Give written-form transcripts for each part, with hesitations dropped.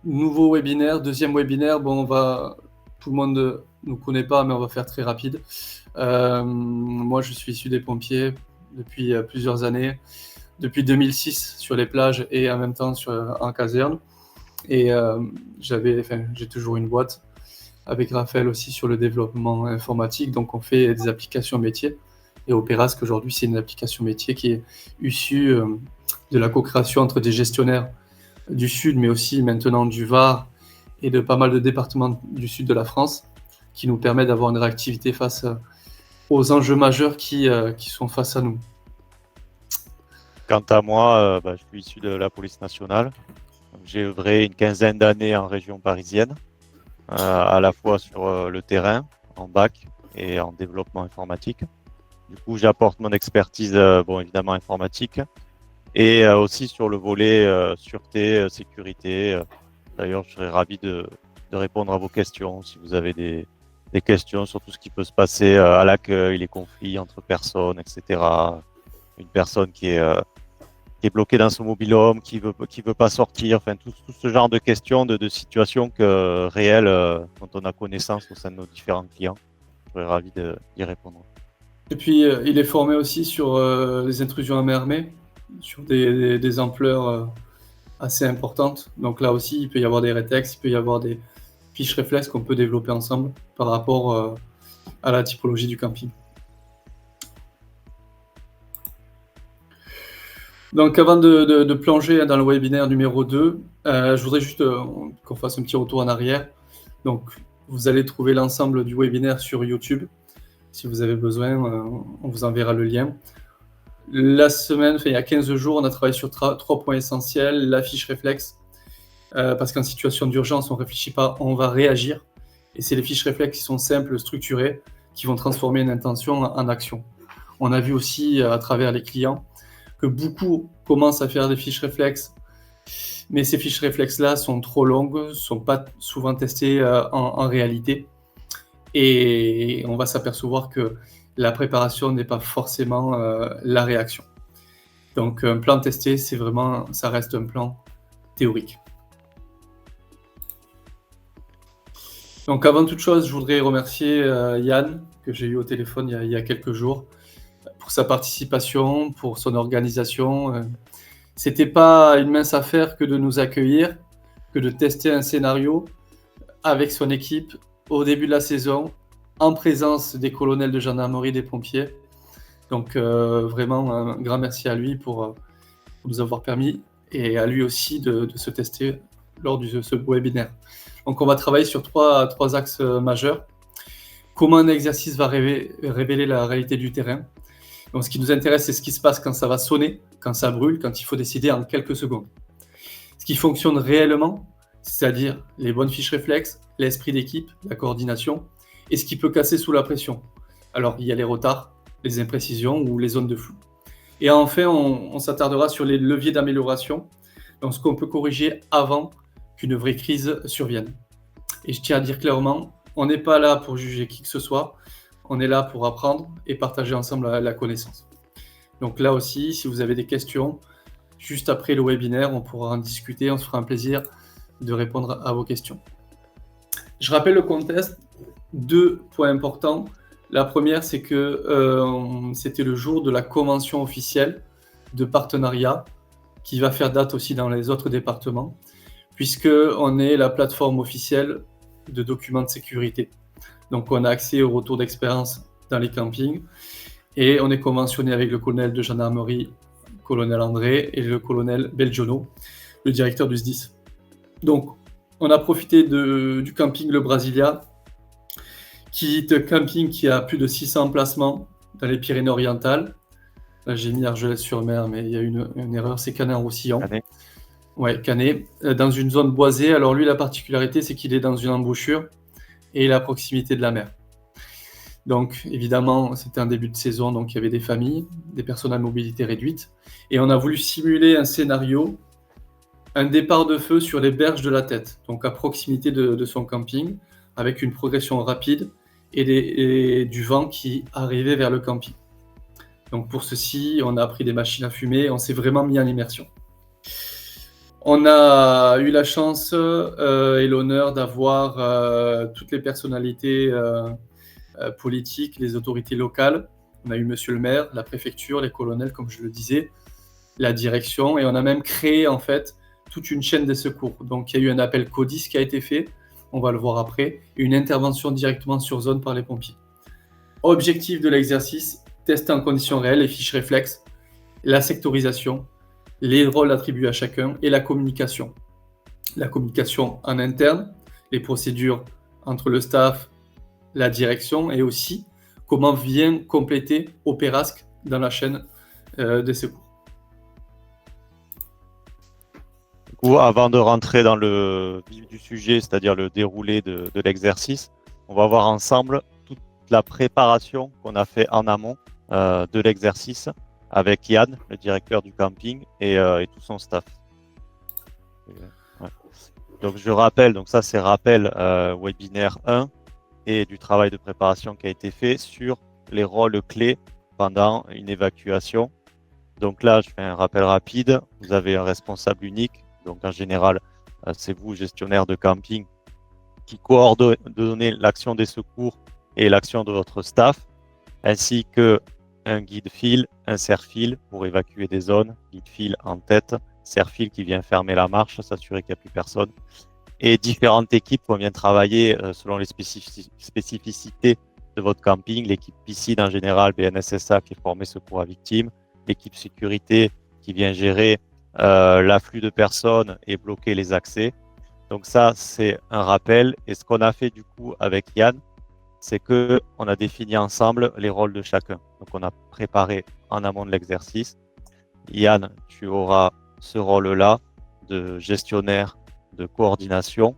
Nouveau webinaire, deuxième webinaire. Bon, tout le monde ne nous connaît pas, mais on va faire très rapide. Moi, je suis issu des pompiers depuis plusieurs années, depuis 2006 sur les plages et en même temps en caserne. Et j'ai toujours une boîte avec Raphaël aussi sur le développement informatique. Donc, on fait des applications métiers. Et Opérasque, aujourd'hui, c'est une application métier qui est issue de la co-création entre des gestionnaires du Sud, mais aussi maintenant du Var et de pas mal de départements du Sud de la France, qui nous permet d'avoir une réactivité face aux enjeux majeurs qui sont face à nous. Quant à moi, je suis issu de la police nationale. J'ai œuvré une quinzaine d'années en région parisienne, à la fois sur le terrain, en bac et en développement informatique. Du coup, j'apporte mon expertise, évidemment informatique, et aussi sur le volet sûreté, sécurité. D'ailleurs, je serais ravi de répondre à vos questions si vous avez des questions sur tout ce qui peut se passer à l'accueil, les conflits entre personnes, etc. Une personne qui est bloquée dans son mobil-home, qui veut pas sortir, enfin tout ce genre de questions, de situations réelles dont on a connaissance au sein de nos différents clients. Je serais ravi d'y répondre. Et puis, il est formé aussi sur les intrusions à main armée, sur des ampleurs assez importantes. Donc là aussi, il peut y avoir des rétextes, il peut y avoir des fiches réflexes qu'on peut développer ensemble par rapport à la typologie du camping. Donc avant de plonger dans le webinaire numéro 2, je voudrais juste qu'on fasse un petit retour en arrière. Donc vous allez trouver l'ensemble du webinaire sur YouTube. Si vous avez besoin, on vous enverra le lien. La semaine, il y a 15 jours, on a travaillé sur 3 points essentiels. La fiche réflexe, parce qu'en situation d'urgence, on ne réfléchit pas, on va réagir. Et c'est les fiches réflexes qui sont simples, structurées, qui vont transformer une intention en action. On a vu aussi à travers les clients que beaucoup commencent à faire des fiches réflexes, mais ces fiches réflexes-là sont trop longues, ne sont pas souvent testées en réalité. Et on va s'apercevoir que la préparation n'est pas forcément la réaction. Donc un plan testé, ça reste un plan théorique. Donc avant toute chose, je voudrais remercier Yann, que j'ai eu au téléphone il y a quelques jours, pour sa participation, pour son organisation. C'était pas une mince affaire que de nous accueillir, que de tester un scénario avec son équipe au début de la saison, en présence des colonels de gendarmerie, des pompiers. Donc vraiment un grand merci à lui pour nous avoir permis, et à lui aussi de se tester lors de ce webinaire. Donc on va travailler sur trois axes majeurs. Comment un exercice va révéler la réalité du terrain. Donc ce qui nous intéresse, c'est ce qui se passe quand ça va sonner, quand ça brûle, quand il faut décider en quelques secondes. Ce qui fonctionne réellement, c'est-à-dire les bonnes fiches réflexes, l'esprit d'équipe, la coordination, et ce qui peut casser sous la pression. Alors il y a les retards, les imprécisions ou les zones de flou. Et enfin, on s'attardera sur les leviers d'amélioration, donc ce qu'on peut corriger avant qu'une vraie crise survienne. Et je tiens à dire clairement, on n'est pas là pour juger qui que ce soit, on est là pour apprendre et partager ensemble la connaissance. Donc là aussi, si vous avez des questions, juste après le webinaire, on pourra en discuter, on se fera un plaisir de répondre à vos questions. Je rappelle le contexte, 2 points importants. La première, c'est que c'était le jour de la convention officielle de partenariat qui va faire date aussi dans les autres départements, puisqu'on est la plateforme officielle de documents de sécurité. Donc on a accès au retour d'expérience dans les campings et on est conventionné avec le colonel de gendarmerie, colonel André, et le colonel Belgiono, le directeur du SDIS. Donc on a profité du camping Le Brasilia, qui est un camping qui a plus de 600 emplacements dans les Pyrénées-Orientales. Là, j'ai mis Argelès-sur-Mer, mais il y a une erreur, c'est Canet-en-Roussillon. Canet. Ouais, Canet, dans une zone boisée. Alors lui, la particularité, c'est qu'il est dans une embouchure et il est à proximité de la mer. Donc évidemment, c'était un début de saison, donc il y avait des familles, des personnes à mobilité réduite. Et on a voulu simuler un scénario, un départ de feu sur les berges de la Tête, donc à proximité de son camping, avec une progression rapide et du vent qui arrivait vers le camping. Donc pour ceci, on a pris des machines à fumer, on s'est vraiment mis en immersion. On a eu la chance et l'honneur d'avoir toutes les personnalités politiques, les autorités locales. On a eu monsieur le maire, la préfecture, les colonels, comme je le disais, la direction, et on a même créé en fait toute une chaîne des secours. Donc il y a eu un appel CODIS qui a été fait, on va le voir après, et une intervention directement sur zone par les pompiers. Objectif de l'exercice, tester en conditions réelles les fiches réflexes, la sectorisation, les rôles attribués à chacun et la communication. La communication en interne, les procédures entre le staff, la direction, et aussi comment vient compléter Opérasque dans la chaîne des secours. Du coup, avant de rentrer dans le vif du sujet, c'est-à-dire le déroulé de l'exercice, on va voir ensemble toute la préparation qu'on a fait en amont de l'exercice avec Yann, le directeur du camping, et tout son staff. Ouais. Donc je rappelle, donc ça c'est rappel webinaire 1 et du travail de préparation qui a été fait sur les rôles clés pendant une évacuation. Donc là, je fais un rappel rapide. Vous avez un responsable unique. Donc en général, c'est vous, gestionnaire de camping, qui coordonnez l'action des secours et l'action de votre staff, ainsi que un guide-fil, un serre-fil pour évacuer des zones, guide-fil en tête, serre-fil qui vient fermer la marche, s'assurer qu'il n'y a plus personne, et différentes équipes qui viennent travailler selon les spécificités de votre camping, l'équipe piscine en général, BNSSA qui est formée secours à victimes, l'équipe sécurité qui vient gérer l'afflux de personnes et bloquer les accès. Donc ça, c'est un rappel. Et ce qu'on a fait du coup avec Yann, c'est qu'on a défini ensemble les rôles de chacun. Donc on a préparé en amont de l'exercice. Yann, tu auras ce rôle-là de gestionnaire de coordination.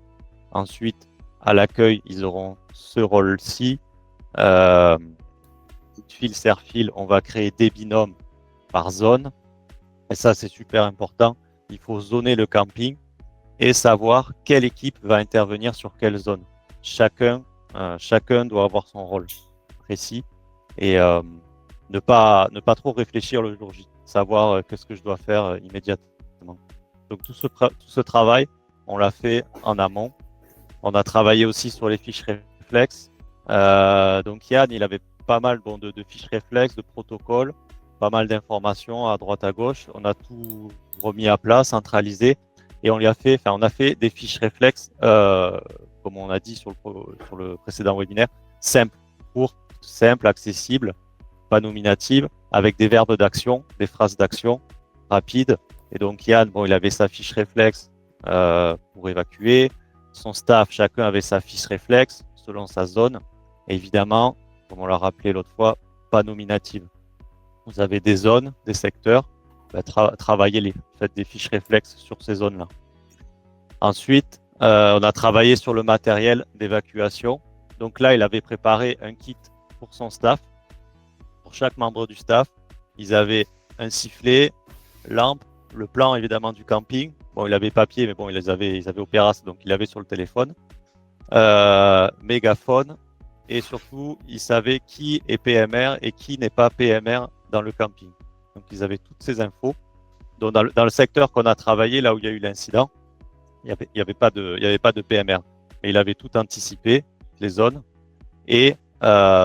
Ensuite, à l'accueil, ils auront ce rôle-ci. Fil, serre-fil, on va créer des binômes par zone. Et ça, c'est super important. Il faut zoner le camping et savoir quelle équipe va intervenir sur quelle zone. Chacun doit avoir son rôle précis et ne pas trop réfléchir le jour J. Savoir qu'est-ce que je dois faire immédiatement. Donc tout ce travail, on l'a fait en amont. On a travaillé aussi sur les fiches réflexes. Donc Yann, il avait pas mal de fiches réflexes, de protocoles, pas mal d'informations à droite à gauche. On a tout remis à plat, centralisé, et on a fait des fiches réflexes, comme on a dit sur le précédent webinaire, simples, courtes, simples, accessibles, pas nominatives, avec des verbes d'action, des phrases d'action rapides. Et donc Yann, il avait sa fiche réflexe pour évacuer. Son staff, chacun avait sa fiche réflexe selon sa zone. Et évidemment, comme on l'a rappelé l'autre fois, pas nominative. Vous avez des zones, des secteurs, travaillez-les, faites des fiches réflexes sur ces zones-là. Ensuite, on a travaillé sur le matériel d'évacuation. Donc là, il avait préparé un kit pour son staff. Pour chaque membre du staff, ils avaient un sifflet, lampe, le plan évidemment du camping. Bon, il avait papier, mais bon, ils avaient Opéras, donc il avait sur le téléphone. Mégaphone, et surtout, ils savaient qui est PMR et qui n'est pas PMR dans le camping. Donc, ils avaient toutes ces infos. Donc, dans le secteur qu'on a travaillé, là où il y a eu l'incident, il n'y avait pas de PMR. Mais il avait tout anticipé, les zones. Et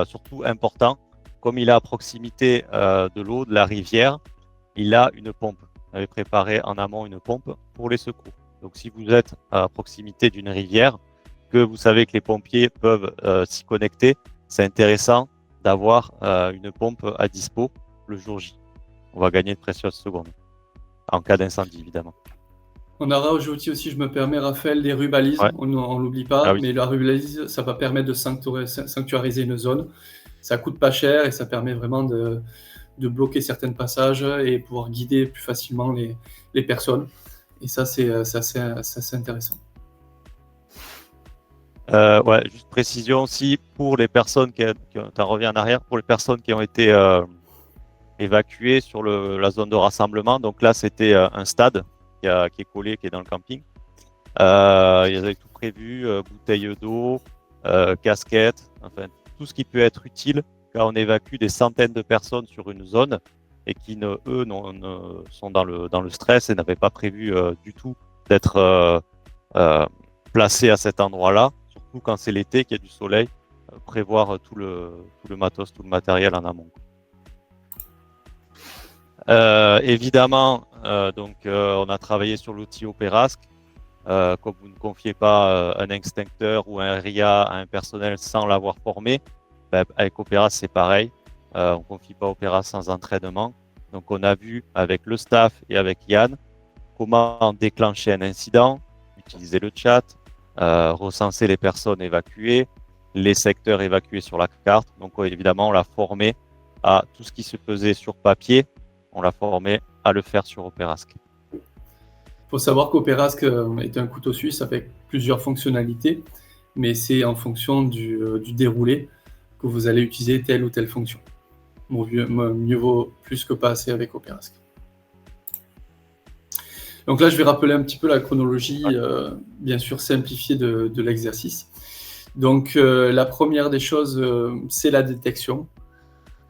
surtout, important, comme il est à proximité de l'eau, de la rivière, il a une pompe. Il avait préparé en amont une pompe pour les secours. Donc, si vous êtes à proximité d'une rivière, que vous savez que les pompiers peuvent s'y connecter, c'est intéressant d'avoir une pompe à dispo le jour J. On va gagner de précieuses secondes, en cas d'incendie évidemment. On aura aujourd'hui aussi, je me permets, Raphaël, des rubalises, ouais. On ne l'oublie pas, ah oui. Mais la rubalise, ça va permettre de sanctuariser une zone. Ça coûte pas cher et ça permet vraiment de bloquer certains passages et pouvoir guider plus facilement les personnes. Et ça, c'est assez intéressant. Ouais, juste précision aussi pour les personnes t'en reviens en arrière, pour les personnes qui ont été évacuées sur la zone de rassemblement. Donc là, c'était un stade qui est collé, qui est dans le camping. Ils avaient tout prévu, bouteilles d'eau, casquettes, enfin tout ce qui peut être utile quand on évacue des centaines de personnes sur une zone et qui, eux, sont dans le stress et n'avaient pas prévu du tout d'être placé à cet endroit-là, surtout quand c'est l'été, qu'il y a du soleil, prévoir tout le matos, tout le matériel en amont. Évidemment, on a travaillé sur l'outil Opérasque. Comme vous ne confiez pas un extincteur ou un RIA à un personnel sans l'avoir formé, avec Opérasque c'est pareil. On ne confie pas Opérasque sans entraînement. Donc on a vu avec le staff et avec Yann comment déclencher un incident, utiliser le chat, recenser les personnes évacuées, les secteurs évacués sur la carte. Donc évidemment, on l'a formé à tout ce qui se faisait sur papier, on l'a formé à le faire sur Opérasque. Il faut savoir qu'Opérasque est un couteau suisse avec plusieurs fonctionnalités, mais c'est en fonction du déroulé que vous allez utiliser telle ou telle fonction. Mieux vaut plus que pas assez avec Opérasque. Donc là, je vais rappeler un petit peu la chronologie, bien sûr simplifiée de l'exercice. Donc la première des choses, c'est la détection.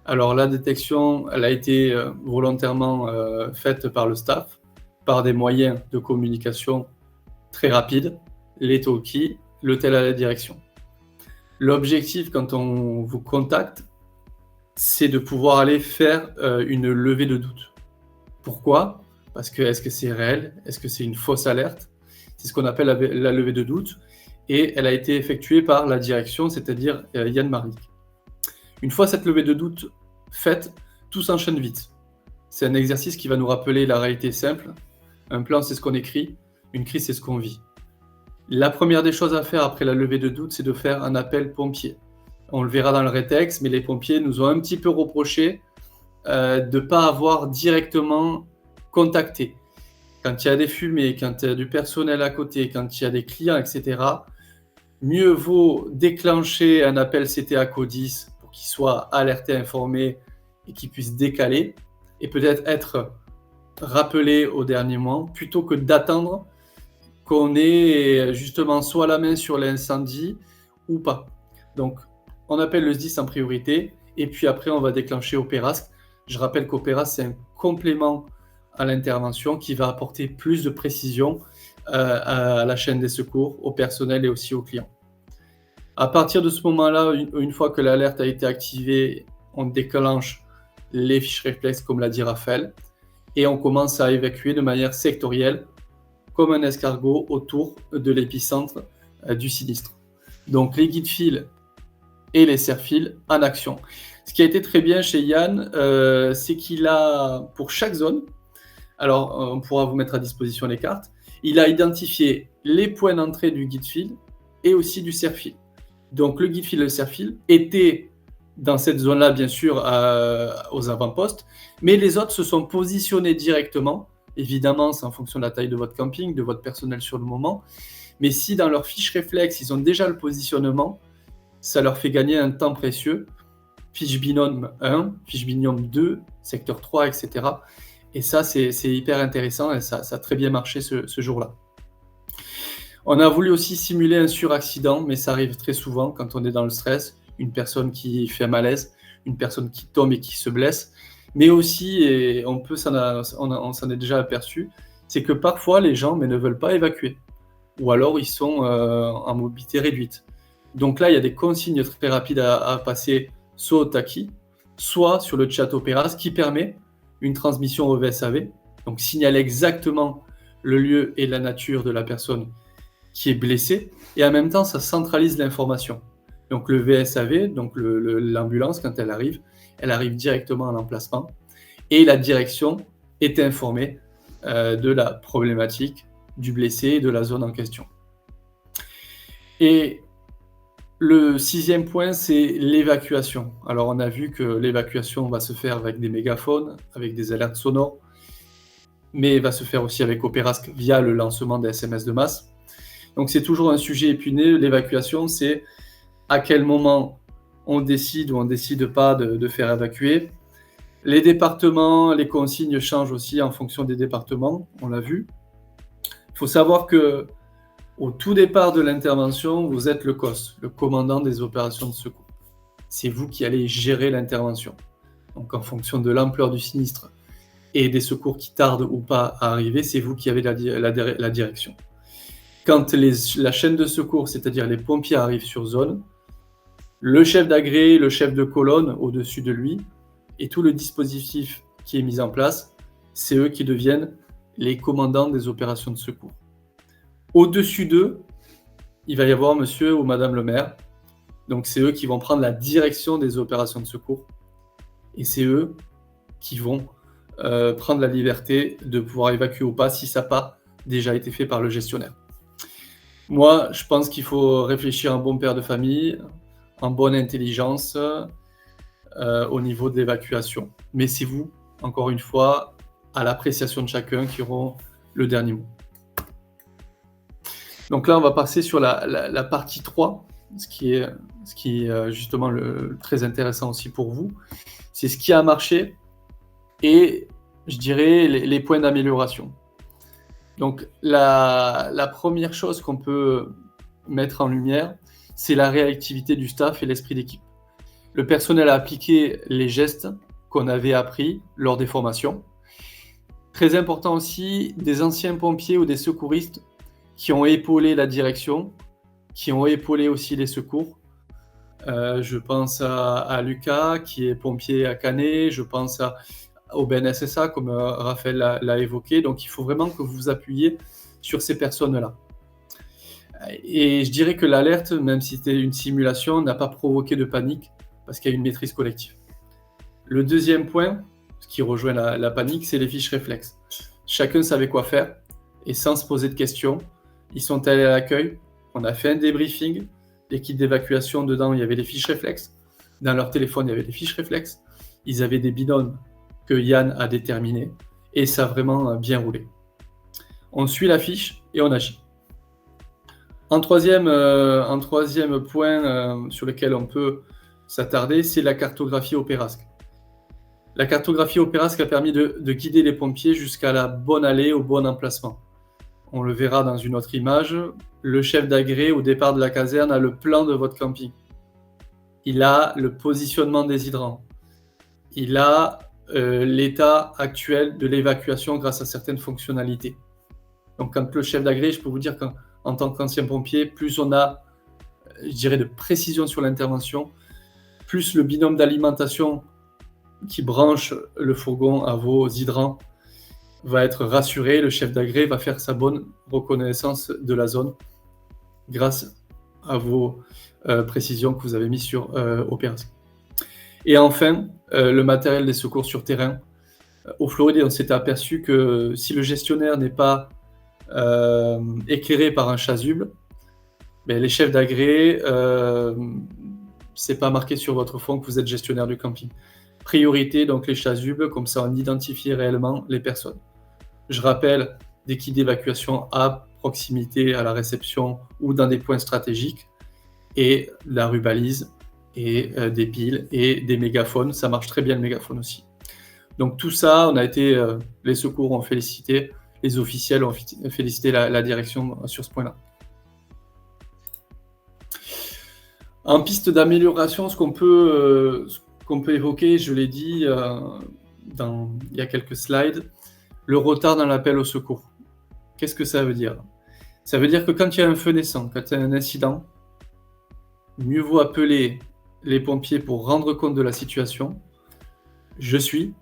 Alors la détection, elle a été volontairement faite par le staff, par des moyens de communication très rapides, les talkies, le tel à la direction. L'objectif, quand on vous contacte, c'est de pouvoir aller faire une levée de doute. Pourquoi ? Parce que est-ce que c'est réel ? Est-ce que c'est une fausse alerte ? C'est ce qu'on appelle la levée de doute. Et elle a été effectuée par la direction, c'est-à-dire Yann Marlik. Une fois cette levée de doute faite, tout s'enchaîne vite. C'est un exercice qui va nous rappeler la réalité simple. Un plan, c'est ce qu'on écrit. Une crise, c'est ce qu'on vit. La première des choses à faire après la levée de doute, c'est de faire un appel pompier. On le verra dans le rétexte, mais les pompiers nous ont un petit peu reproché de ne pas avoir directement contacté. Quand il y a des fumées, quand il y a du personnel à côté, quand il y a des clients, etc., mieux vaut déclencher un appel CTA CODIS pour qu'il soit alerté, informé et qu'il puisse décaler et peut-être être rappelé au dernier moment plutôt que d'attendre qu'on ait justement soit la main sur l'incendie ou pas. Donc, on appelle le SDIS en priorité et puis après, on va déclencher Opérasque. Je rappelle qu'Opérasque, c'est un complément à l'intervention qui va apporter plus de précision à la chaîne des secours, au personnel et aussi aux clients. À partir de ce moment-là, une fois que l'alerte a été activée, on déclenche les fiches réflexes, comme l'a dit Raphaël, et on commence à évacuer de manière sectorielle, comme un escargot, autour de l'épicentre du sinistre. Donc les guides-fils et les serre-fils en action. Ce qui a été très bien chez Yann, c'est qu'il a, pour chaque zone, alors on pourra vous mettre à disposition les cartes, il a identifié les points d'entrée du guide-fil et aussi du serre-fil. Donc le guide-fil et le serre-fil étaient dans cette zone-là, bien sûr, aux avant-postes, mais les autres se sont positionnés directement. Évidemment, c'est en fonction de la taille de votre camping, de votre personnel sur le moment. Mais si dans leur fiche réflexe, ils ont déjà le positionnement, ça leur fait gagner un temps précieux. Fiche binôme 1, fiche binôme 2, secteur 3, etc. Et ça, c'est hyper intéressant et ça a très bien marché ce jour-là. On a voulu aussi simuler un suraccident, mais ça arrive très souvent quand on est dans le stress. Une personne qui fait un malaise, une personne qui tombe et qui se blesse. Mais aussi, et on s'en est déjà aperçu, c'est que parfois les gens ne veulent pas évacuer. Ou alors ils sont en mobilité réduite. Donc là, il y a des consignes très rapides à passer, soit au TACI, soit sur le chat Opérasque, qui permet une transmission au VSAV. Donc signaler exactement le lieu et la nature de la personne qui est blessée. Et en même temps, ça centralise l'information. Donc le VSAV, donc l'ambulance, quand elle arrive directement à l'emplacement et la direction est informée de la problématique du blessé et de la zone en question. Et le 6e point, c'est l'évacuation. Alors on a vu que l'évacuation va se faire avec des mégaphones, avec des alertes sonores, mais va se faire aussi avec Opérasque via le lancement des SMS de masse. Donc c'est toujours un sujet épineux, l'évacuation, c'est à quel moment on décide ou on ne décide pas de faire évacuer. Les départements, les consignes changent aussi en fonction des départements, on l'a vu. Il faut savoir qu'au tout départ de l'intervention, vous êtes le COS, le commandant des opérations de secours. C'est vous qui allez gérer l'intervention. Donc en fonction de l'ampleur du sinistre et des secours qui tardent ou pas à arriver, c'est vous qui avez la direction. Quand la chaîne de secours, c'est-à-dire les pompiers, arrivent sur zone, le chef d'agré, le chef de colonne au-dessus de lui, et tout le dispositif qui est mis en place, c'est eux qui deviennent les commandants des opérations de secours. Au-dessus d'eux, il va y avoir monsieur ou madame le maire. Donc c'est eux qui vont prendre la direction des opérations de secours. Et c'est eux qui vont prendre la liberté de pouvoir évacuer ou pas si ça n'a pas déjà été fait par le gestionnaire. Moi, je pense qu'il faut réfléchir en bon père de famille, en bonne intelligence au niveau de l'évacuation. Mais c'est vous, encore une fois, à l'appréciation de chacun qui auront le dernier mot. Donc là, on va passer sur la partie 3, ce qui est justement très intéressant aussi pour vous. C'est ce qui a marché et, je dirais, les points d'amélioration. Donc la première chose qu'on peut mettre en lumière, c'est la réactivité du staff et l'esprit d'équipe. Le personnel a appliqué les gestes qu'on avait appris lors des formations. Très important aussi, des anciens pompiers ou des secouristes qui ont épaulé la direction, qui ont épaulé aussi les secours. Je pense à Lucas, qui est pompier à Canet, je pense au BNSSA, comme Raphaël l'a évoqué. Donc, il faut vraiment que vous vous appuyiez sur ces personnes-là. Et je dirais que l'alerte, même si c'était une simulation, n'a pas provoqué de panique, parce qu'il y a une maîtrise collective. Le deuxième point, ce qui rejoint la panique, c'est les fiches réflexes. Chacun savait quoi faire, et sans se poser de questions, ils sont allés à l'accueil, on a fait un débriefing, l'équipe d'évacuation, dedans, il y avait les fiches réflexes, dans leur téléphone, il y avait les fiches réflexes, ils avaient des binômes que Yann a déterminés, et ça a vraiment bien roulé. On suit la fiche et on agit. Un troisième point sur lequel on peut s'attarder, c'est la cartographie Opérasque. La cartographie Opérasque a permis de guider les pompiers jusqu'à la bonne allée, au bon emplacement. On le verra dans une autre image. Le chef d'agré au départ de la caserne a le plan de votre camping. Il a le positionnement des hydrants. Il a l'état actuel de l'évacuation grâce à certaines fonctionnalités. Donc quand le chef d'agré, je peux vous dire qu'en tant qu'ancien pompier, plus on a, je dirais, de précision sur l'intervention, plus le binôme d'alimentation qui branche le fourgon à vos hydrants va être rassuré, le chef d'agré va faire sa bonne reconnaissance de la zone grâce à vos précisions que vous avez mises sur Opérasque. Et enfin, le matériel des secours sur terrain. Au Floride, on s'était aperçu que si le gestionnaire n'est pas éclairé par un chasuble, les chefs d'agré, c'est pas marqué sur votre fond que vous êtes gestionnaire du camping. Priorité, donc les chasubles, comme ça on identifie réellement les personnes. Je rappelle des kits d'évacuation à proximité à la réception ou dans des points stratégiques, et la rubalise, et des piles, et des mégaphones. Ça marche très bien le mégaphone aussi. Donc tout ça, les secours ont félicité, les officiels ont félicité la direction sur ce point-là. En piste d'amélioration, ce qu'on peut évoquer, je l'ai dit il y a quelques slides, le retard dans l'appel au secours. Qu'est-ce que ça veut dire ? Ça veut dire que quand il y a un feu naissant, quand il y a un incident, mieux vaut appeler les pompiers pour rendre compte de la situation. Je suis,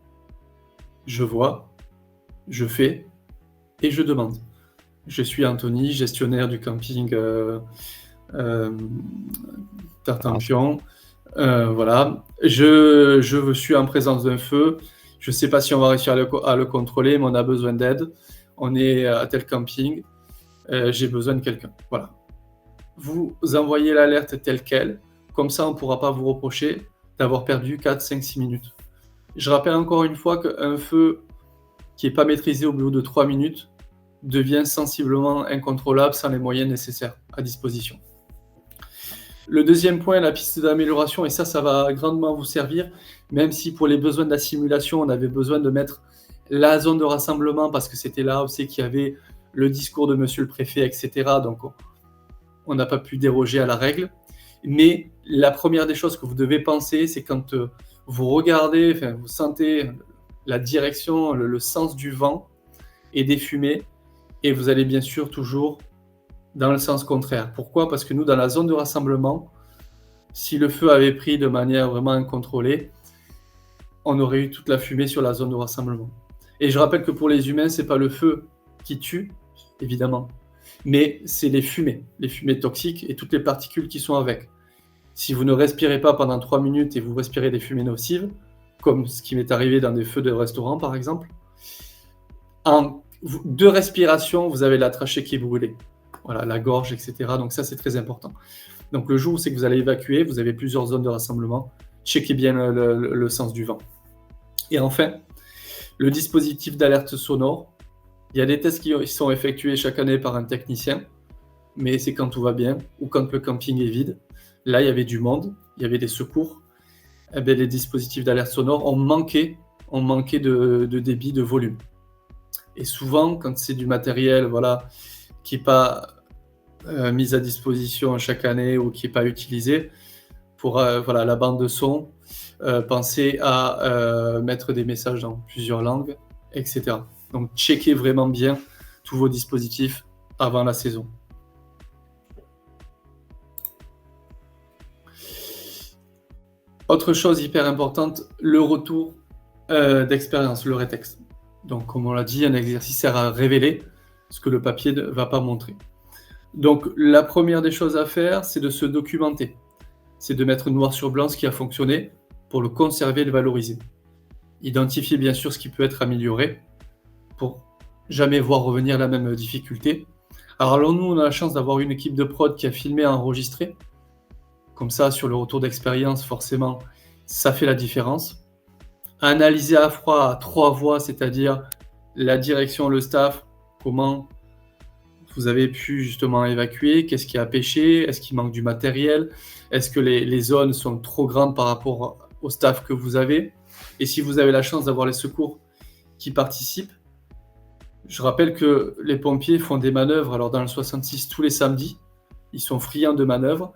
je vois, je fais et je demande. Je suis Anthony, gestionnaire du camping Tartampion. Voilà. Je suis en présence d'un feu. Je ne sais pas si on va réussir à le contrôler, mais on a besoin d'aide. On est à tel camping. J'ai besoin de quelqu'un. Voilà. Vous envoyez l'alerte telle quelle. Comme ça, on ne pourra pas vous reprocher d'avoir perdu 4, 5, 6 minutes. Je rappelle encore une fois qu'un feu qui n'est pas maîtrisé au bout de 3 minutes devient sensiblement incontrôlable sans les moyens nécessaires à disposition. Le deuxième point, la piste d'amélioration, et ça va grandement vous servir, même si pour les besoins de la simulation, on avait besoin de mettre la zone de rassemblement parce que c'était là où c'est qu'il y avait le discours de monsieur le préfet, etc. Donc, on n'a pas pu déroger à la règle. Mais la première des choses que vous devez penser, c'est quand vous regardez, vous sentez la direction, le sens du vent et des fumées, et vous allez bien sûr toujours dans le sens contraire. Pourquoi? Parce que nous, dans la zone de rassemblement, si le feu avait pris de manière vraiment incontrôlée, on aurait eu toute la fumée sur la zone de rassemblement. Et je rappelle que pour les humains, c'est pas le feu qui tue, évidemment, mais c'est les fumées toxiques et toutes les particules qui sont avec. Si vous ne respirez pas pendant 3 minutes et vous respirez des fumées nocives, comme ce qui m'est arrivé dans des feux de restaurant par exemple, en 2 respirations, vous avez la trachée qui est brûlée. Voilà, la gorge, etc. Donc ça, c'est très important. Donc le jour où c'est que vous allez évacuer, vous avez plusieurs zones de rassemblement, checkez bien le sens du vent. Et enfin, le dispositif d'alerte sonore. Il y a des tests qui sont effectués chaque année par un technicien, mais c'est quand tout va bien ou quand le camping est vide. Là, il y avait du monde, il y avait des secours. Eh bien, les dispositifs d'alerte sonore ont manqué de débit, de volume. Et souvent, quand c'est du matériel voilà, qui n'est pas mis à disposition chaque année ou qui n'est pas utilisé, pour voilà, la bande de son, pensez à mettre des messages dans plusieurs langues, etc. Donc, checkez vraiment bien tous vos dispositifs avant la saison. Autre chose hyper importante, le retour d'expérience, le rétexte. Donc, comme on l'a dit, un exercice sert à révéler ce que le papier ne va pas montrer. Donc, la première des choses à faire, c'est de se documenter. C'est de mettre noir sur blanc ce qui a fonctionné pour le conserver et le valoriser. Identifier bien sûr ce qui peut être amélioré pour jamais voir revenir la même difficulté. Alors nous, on a la chance d'avoir une équipe de prod qui a filmé et enregistré. Comme ça, sur le retour d'expérience, forcément, ça fait la différence. Analyser à froid à 3 voix, c'est-à-dire la direction, le staff, comment vous avez pu justement évacuer, qu'est-ce qui a pêché, est-ce qu'il manque du matériel, est-ce que les zones sont trop grandes par rapport au staff que vous avez, et si vous avez la chance d'avoir les secours qui participent. Je rappelle que les pompiers font des manœuvres, alors dans le 66 tous les samedis, ils sont friands de manœuvres,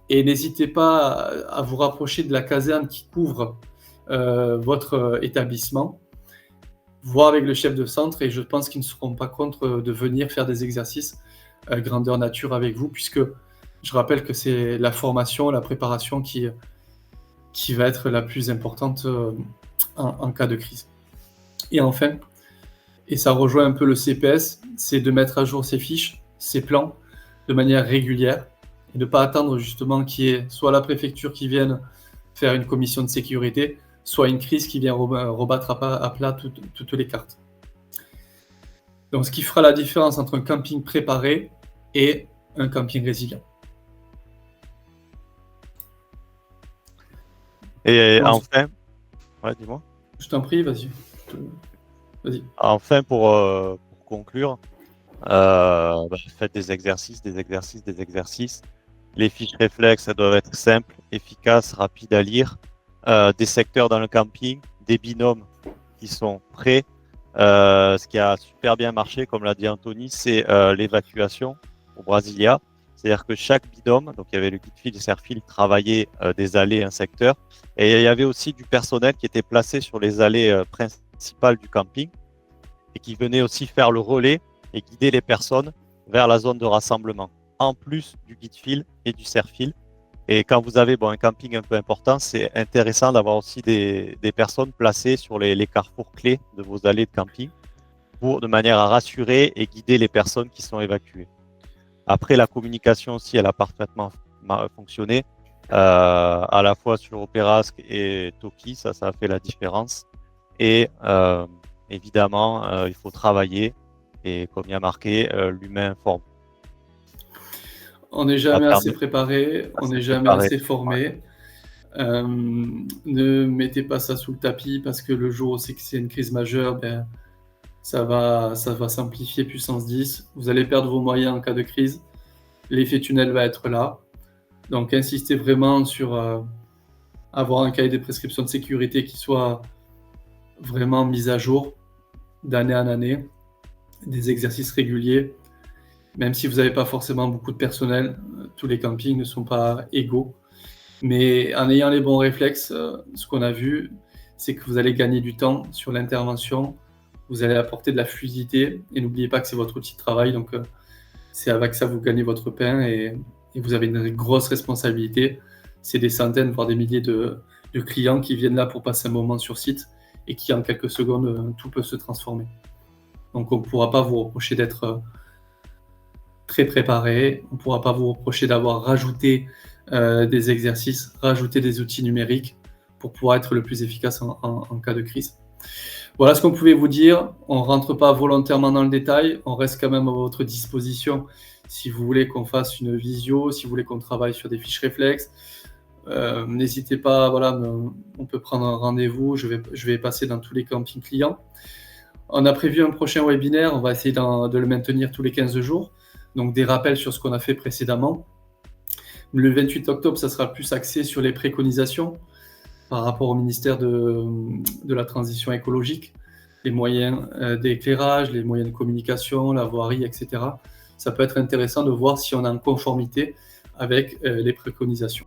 et n'hésitez pas à vous rapprocher de la caserne qui couvre votre établissement, voir avec le chef de centre, et je pense qu'ils ne seront pas contre de venir faire des exercices grandeur nature avec vous, puisque je rappelle que c'est la formation, la préparation qui va être la plus importante en cas de crise. Et enfin, et ça rejoint un peu le CPS, c'est de mettre à jour ses fiches, ses plans de manière régulière, et de ne pas attendre justement qu'il y ait soit la préfecture qui vienne faire une commission de sécurité, soit une crise qui vient rebattre à plat toutes les cartes. Donc ce qui fera la différence entre un camping préparé et un camping résilient. Et enfin, ouais, dis-moi. Je t'en prie, vas-y. Enfin, pour conclure, faites des exercices. Les fiches réflexes, elles doivent être simples, efficaces, rapides à lire. Des secteurs dans le camping, des binômes qui sont prêts. Ce qui a super bien marché, comme l'a dit Anthony, c'est l'évacuation au Brasilia. C'est-à-dire que chaque binôme, donc il y avait le guide-fil et le serre-fil, travaillait des allées, un secteur. Et il y avait aussi du personnel qui était placé sur les allées principales du camping et qui venait aussi faire le relais et guider les personnes vers la zone de rassemblement, en plus du guide-fil et du serre-fil. Et quand vous avez un camping un peu important, c'est intéressant d'avoir aussi des personnes placées sur les carrefours clés de vos allées de camping de manière à rassurer et guider les personnes qui sont évacuées. Après, la communication aussi, elle a parfaitement fonctionné, à la fois sur Operask et Toki, ça a fait la différence. Et évidemment, il faut travailler et comme il y a marqué, l'humain forme. On n'est jamais assez préparé, on n'est jamais assez formé. Ouais. Ne mettez pas ça sous le tapis parce que le jour où c'est que c'est une crise majeure, ça va s'amplifier puissance 10. Vous allez perdre vos moyens en cas de crise. L'effet tunnel va être là. Donc insistez vraiment sur avoir un cahier de prescriptions de sécurité qui soit vraiment mis à jour d'année en année, des exercices réguliers. Même si vous n'avez pas forcément beaucoup de personnel, tous les campings ne sont pas égaux. Mais en ayant les bons réflexes, ce qu'on a vu, c'est que vous allez gagner du temps sur l'intervention, vous allez apporter de la fluidité, et n'oubliez pas que c'est votre outil de travail, donc c'est avec ça que vous gagnez votre pain, et vous avez une grosse responsabilité. C'est des centaines, voire des milliers de clients qui viennent là pour passer un moment sur site, et qui en quelques secondes, tout peut se transformer. Donc on ne pourra pas vous reprocher d'être très préparé, on ne pourra pas vous reprocher d'avoir rajouté des exercices, rajouté des outils numériques pour pouvoir être le plus efficace en cas de crise. Voilà ce qu'on pouvait vous dire. On ne rentre pas volontairement dans le détail, on reste quand même à votre disposition si vous voulez qu'on fasse une visio, si vous voulez qu'on travaille sur des fiches réflexes. N'hésitez pas, voilà, on peut prendre un rendez-vous, je vais passer dans tous les campings clients. On a prévu un prochain webinaire, on va essayer de le maintenir tous les 15 jours, donc des rappels sur ce qu'on a fait précédemment. Le 28 octobre, ça sera plus axé sur les préconisations par rapport au ministère de la Transition écologique, les moyens d'éclairage, les moyens de communication, la voirie, etc. Ça peut être intéressant de voir si on est en conformité avec les préconisations.